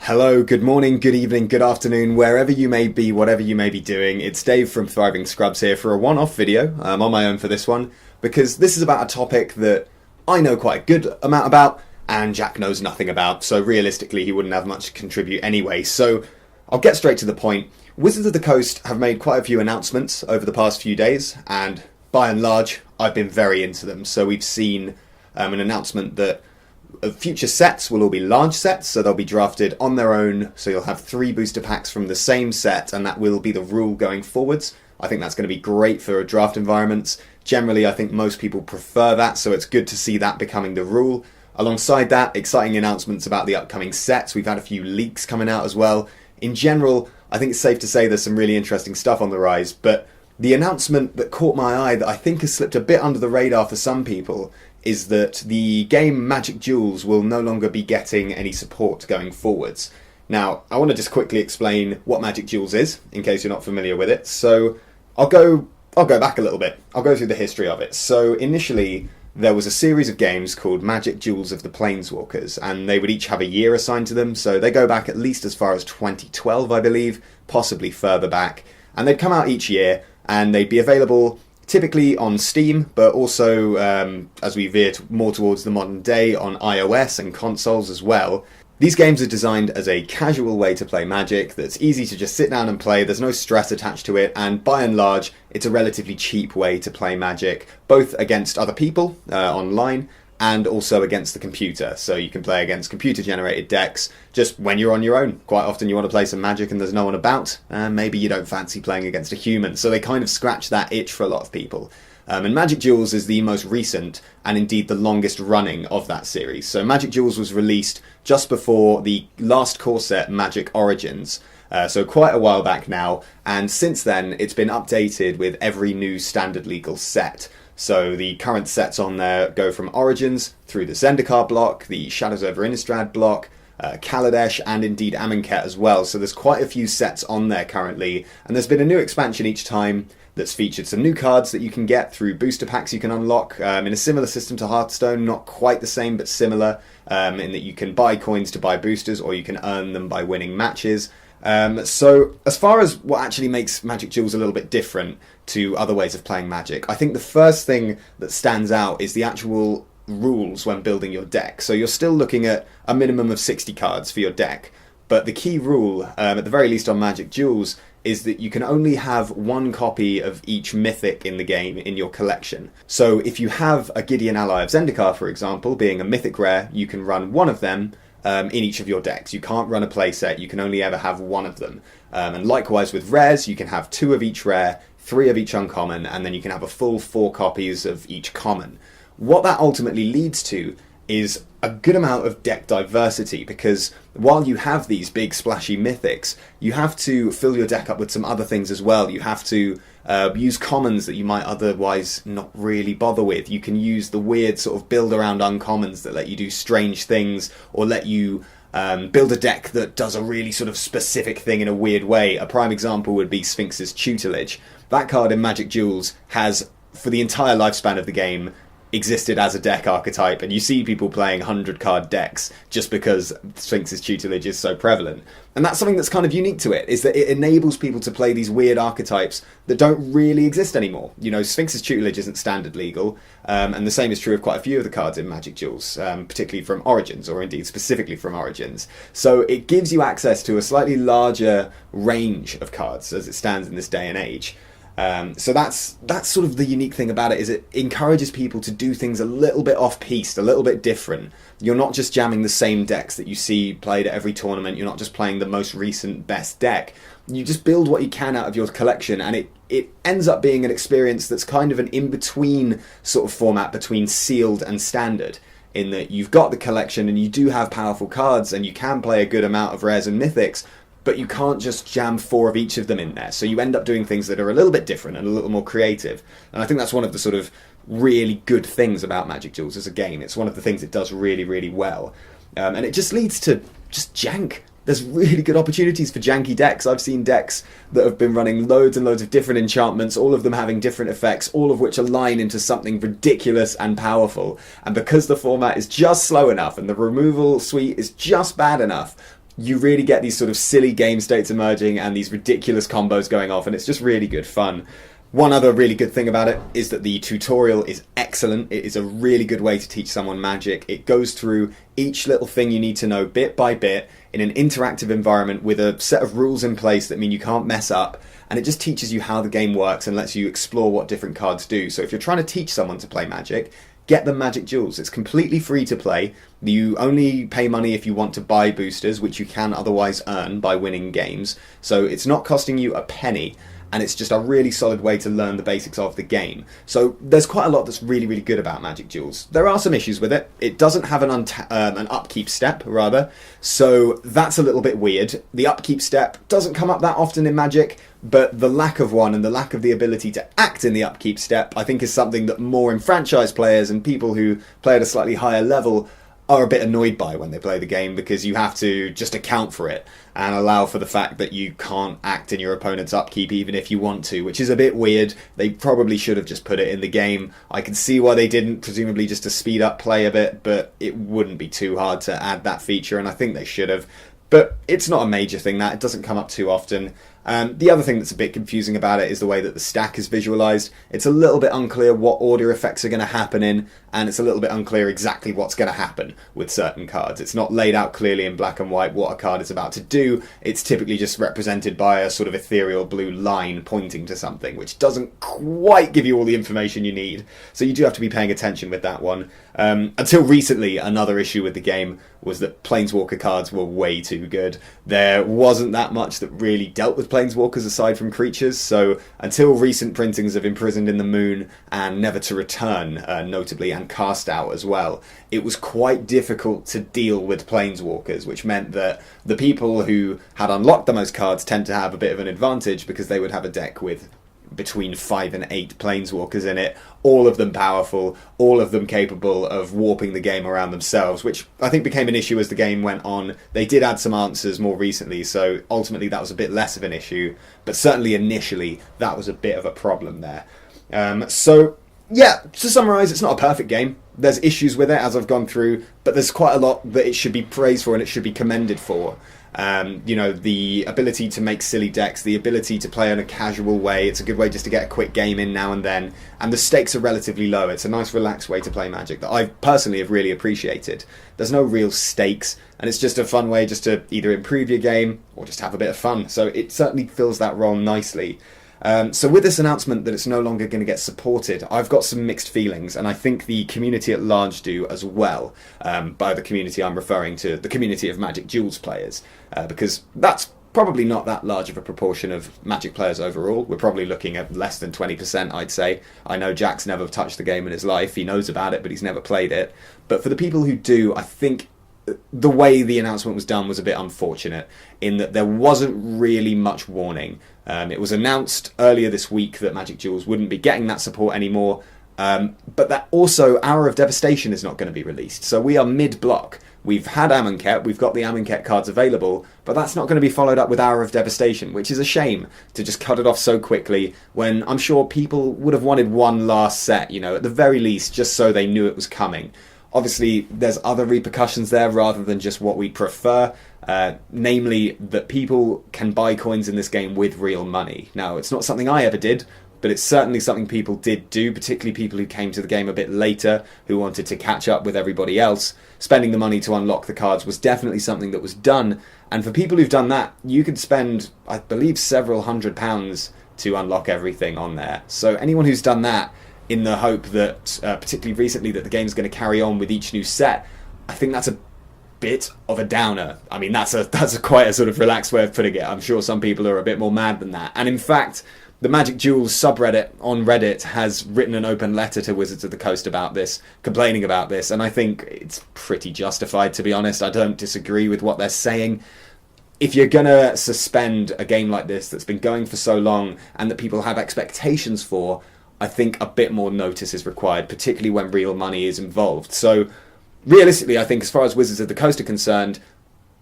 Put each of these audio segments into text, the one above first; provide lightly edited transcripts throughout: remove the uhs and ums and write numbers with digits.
Hello, good morning, good evening, good afternoon, wherever you may be, whatever you may be doing. It's Dave from Thriving Scrubs here for a one-off video. I'm on my own for this one because this is about a topic that I know quite a good amount about and Jack knows nothing about, so realistically he wouldn't have much to contribute anyway. So I'll get straight to the point. Wizards of the Coast have made quite a few announcements over the past few days, and by and large I've been very into them. So we've seen an announcement that future sets will all be large sets, so they'll be drafted on their own, so you'll have 3 booster packs from the same set, and that will be the rule going forwards. I think that's going to be great for draft environments. Generally, I think most people prefer that, so it's good to see that becoming the rule. Alongside that, exciting announcements about the upcoming sets. We've had a few leaks coming out as well. In general, I think it's safe to say there's some really interesting stuff on the rise, but the announcement that caught my eye that I think has slipped a bit under the radar for some people is that the game Magic Duels will no longer be getting any support going forwards. Now, I want to just quickly explain what Magic Duels is, in case you're not familiar with it. So, I'll go back a little bit. I'll go through the history of it. So, initially, there was a series of games called Magic Duels of the Planeswalkers, and they would each have a year assigned to them, so they go back at least as far as 2012, I believe, possibly further back. And they'd come out each year, and they'd be available typically on Steam, but also, as we veer more towards the modern day, on iOS and consoles as well. These games are designed as a casual way to play Magic that's easy to just sit down and play, there's no stress attached to it, and by and large, it's a relatively cheap way to play Magic, both against other people online, and also against the computer. So you can play against computer-generated decks just when you're on your own. Quite often you want to play some Magic and there's no one about, and maybe you don't fancy playing against a human. So they kind of scratch that itch for a lot of people. And Magic Duels is the most recent, and indeed the longest running of that series. So Magic Duels was released just before the last core set, Magic Origins. So quite a while back now, and since then it's been updated with every new standard legal set. So the current sets on there go from Origins through the Zendikar block, the Shadows over Innistrad block, Kaladesh, and indeed Amonkhet as well. So there's quite a few sets on there currently, and there's been a new expansion each time that's featured some new cards that you can get through booster packs you can unlock in a similar system to Hearthstone, not quite the same but similar, in that you can buy coins to buy boosters or you can earn them by winning matches. So as far as what actually makes Magic Duels a little bit different to other ways of playing Magic, I think the first thing that stands out is the actual rules when building your deck. So you're still looking at a minimum of 60 cards for your deck, but the key rule, at the very least on Magic Duels, is that you can only have 1 copy of each mythic in the game in your collection. So if you have a Gideon Ally of Zendikar, for example, being a mythic rare, you can run 1 of them in each of your decks. You can't run a playset, you can only ever have 1 of them. And likewise with rares, you can have 2 of each rare, 3 of each uncommon, and then you can have a full 4 copies of each common. What that ultimately leads to is a good amount of deck diversity, because while you have these big splashy mythics, you have to fill your deck up with some other things as well. You have to use commons that you might otherwise not really bother with. You can use the weird sort of build around uncommons that let you do strange things, or let you build a deck that does a really sort of specific thing in a weird way. A prime example would be Sphinx's Tutelage. That card in Magic Duels has, for the entire lifespan of the game, existed as a deck archetype, and you see people playing 100-card decks just because Sphinx's Tutelage is so prevalent. And that's something that's kind of unique to it, is that it enables people to play these weird archetypes that don't really exist anymore. You know, Sphinx's Tutelage isn't standard legal, and the same is true of quite a few of the cards in Magic Duels, particularly from Origins, or indeed specifically from Origins. So it gives you access to a slightly larger range of cards as it stands in this day and age. So that's sort of the unique thing about it, is it encourages people to do things a little bit off-piste, a little bit different. You're not just jamming the same decks that you see played at every tournament, you're not just playing the most recent best deck. You just build what you can out of your collection, and it ends up being an experience that's kind of an in-between sort of format between sealed and standard, in that you've got the collection and you do have powerful cards and you can play a good amount of rares and mythics, but you can't just jam 4 of each of them in there. So you end up doing things that are a little bit different and a little more creative. And I think that's one of the sort of really good things about Magic Duels as a game. It's one of the things it does really, really well. And it just leads to just jank. There's really good opportunities for janky decks. I've seen decks that have been running loads and loads of different enchantments, all of them having different effects, all of which align into something ridiculous and powerful. And because the format is just slow enough and the removal suite is just bad enough, you really get these sort of silly game states emerging and these ridiculous combos going off, and it's just really good fun. One other really good thing about it is that the tutorial is excellent. It is a really good way to teach someone Magic. It goes through each little thing you need to know bit by bit in an interactive environment with a set of rules in place that mean you can't mess up, and it just teaches you how the game works and lets you explore what different cards do. So if you're trying to teach someone to play Magic, get them Magic Duels. It's completely free to play. You only pay money if you want to buy boosters, which you can otherwise earn by winning games. So it's not costing you a penny, and it's just a really solid way to learn the basics of the game. So there's quite a lot that's really, really good about Magic Duels. There are some issues with it. It doesn't have an upkeep step, rather, so that's a little bit weird. The upkeep step doesn't come up that often in Magic, but the lack of one and the lack of the ability to act in the upkeep step, I think, is something that more enfranchised players and people who play at a slightly higher level are a bit annoyed by when they play the game, because you have to just account for it and allow for the fact that you can't act in your opponent's upkeep even if you want to, which is a bit weird. They probably should have just put it in the game. I can see why they didn't, presumably just to speed up play a bit, but it wouldn't be too hard to add that feature, and I think they should have. But it's not a major thing, that. It doesn't come up too often. The other thing that's a bit confusing about it is the way that the stack is visualized. It's a little bit unclear what order effects are going to happen in, and it's a little bit unclear exactly what's going to happen with certain cards. It's not laid out clearly in black and white what a card is about to do. It's typically just represented by a sort of ethereal blue line pointing to something, which doesn't quite give you all the information you need. So you do have to be paying attention with that one. Until recently, another issue with the game was that Planeswalker cards were way too good. There wasn't that much that really dealt with Planeswalkers aside from creatures, so until recent printings of Imprisoned in the Moon and Never to Return, notably, and Cast Out as well, it was quite difficult to deal with Planeswalkers, which meant that the people who had unlocked the most cards tend to have a bit of an advantage because they would have a deck with between 5 and 8 Planeswalkers in it, all of them powerful, all of them capable of warping the game around themselves, which I think became an issue as the game went on. They did add some answers more recently, so ultimately that was a bit less of an issue, but certainly initially that was a bit of a problem there. So yeah, to summarise, it's not a perfect game. There's issues with it as I've gone through, but there's quite a lot that it should be praised for and it should be commended for. The ability to make silly decks, the ability to play in a casual way. It's a good way just to get a quick game in now and then, and the stakes are relatively low. It's a nice relaxed way to play Magic that I personally have really appreciated. There's no real stakes, and it's just a fun way just to either improve your game or just have a bit of fun, so it certainly fills that role nicely. So with this announcement that it's no longer going to get supported, I've got some mixed feelings, and I think the community at large do as well. By the community, I'm referring to the community of Magic Duels players, because that's probably not that large of a proportion of Magic players overall. We're probably looking at less than 20%, I'd say. I know Jack's never touched the game in his life. He knows about it, but he's never played it. But for the people who do, I think the way the announcement was done was a bit unfortunate, in that there wasn't really much warning. It was announced earlier this week that Magic Duels wouldn't be getting that support anymore, but that also Hour of Devastation is not going to be released. So we are mid-block. We've had Amonkhet, we've got the Amonkhet cards available, but that's not going to be followed up with Hour of Devastation, which is a shame to just cut it off so quickly when I'm sure people would have wanted one last set, at the very least, just so they knew it was coming. Obviously, there's other repercussions there rather than just what we prefer, namely that people can buy coins in this game with real money. Now, it's not something I ever did, but it's certainly something people did do, particularly people who came to the game a bit later, who wanted to catch up with everybody else. Spending the money to unlock the cards was definitely something that was done, and for people who've done that, you could spend, I believe, several £100s to unlock everything on there. So anyone who's done that in the hope that, particularly recently, that the game's going to carry on with each new set, I think that's a bit of a downer. I mean, that's quite a sort of relaxed way of putting it. I'm sure some people are a bit more mad than that. And in fact, the Magic Duels subreddit on Reddit has written an open letter to Wizards of the Coast about this, complaining about this, and I think it's pretty justified, to be honest. I don't disagree with what they're saying. If you're going to suspend a game like this that's been going for so long and that people have expectations for, I think a bit more notice is required, particularly when real money is involved. So, realistically, I think as far as Wizards of the Coast are concerned,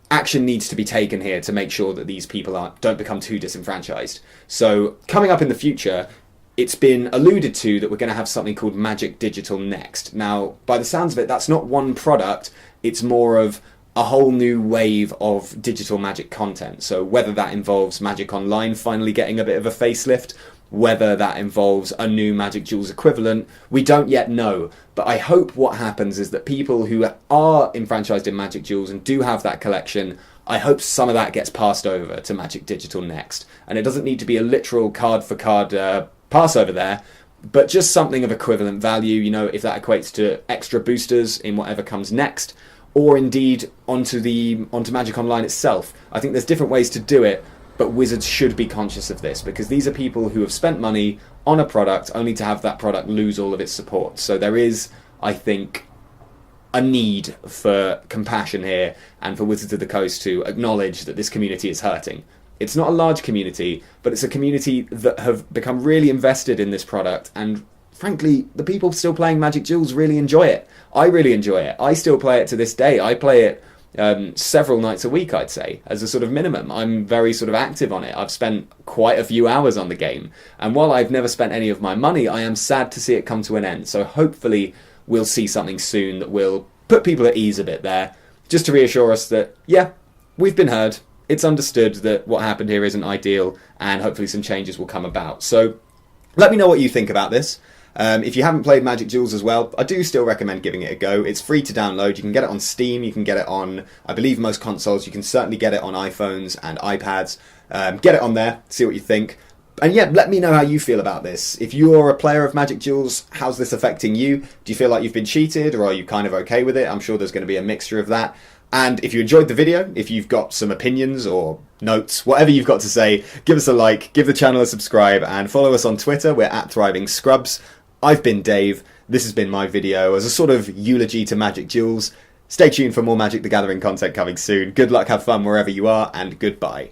action needs to be taken here to make sure that these people don't become too disenfranchised. So, coming up in the future, it's been alluded to that we're going to have something called Magic Digital next. Now, by the sounds of it, that's not one product, it's more of a whole new wave of digital Magic content. So whether that involves Magic Online finally getting a bit of a facelift, whether that involves a new Magic Duels equivalent, we don't yet know. But I hope what happens is that people who are enfranchised in Magic Duels and do have that collection, I hope some of that gets passed over to Magic Digital next. And it doesn't need to be a literal card for card pass over there, but just something of equivalent value, you know, if that equates to extra boosters in whatever comes next, or indeed onto Magic Online itself. I think there's different ways to do it, but Wizards should be conscious of this, because these are people who have spent money on a product only to have that product lose all of its support. So there is, I think, a need for compassion here, and for Wizards of the Coast to acknowledge that this community is hurting. It's not a large community, but it's a community that have become really invested in this product, and frankly, the people still playing Magic Duels really enjoy it. I really enjoy it. I still play it to this day. I play it several nights a week, I'd say, as a sort of minimum. I'm very sort of active on it. I've spent quite a few hours on the game, and while I've never spent any of my money, I am sad to see it come to an end. So hopefully we'll see something soon that will put people at ease a bit there, just to reassure us that, yeah, we've been heard. It's understood that what happened here isn't ideal, and hopefully some changes will come about. So let me know what you think about this. If you haven't played Magic Duels as well, I do still recommend giving it a go. It's free to download. You can get it on Steam. You can get it on, I believe, most consoles. You can certainly get it on iPhones and iPads. Get it on there. See what you think. And yeah, let me know how you feel about this. If you're a player of Magic Duels, how's this affecting you? Do you feel like you've been cheated, or are you kind of okay with it? I'm sure there's going to be a mixture of that. And if you enjoyed the video, if you've got some opinions or notes, whatever you've got to say, give us a like, give the channel a subscribe, and follow us on Twitter. We're at Thriving Scrubs. I've been Dave. This has been my video as a sort of eulogy to Magic Duels. Stay tuned for more Magic the Gathering content coming soon. Good luck, have fun wherever you are, and goodbye.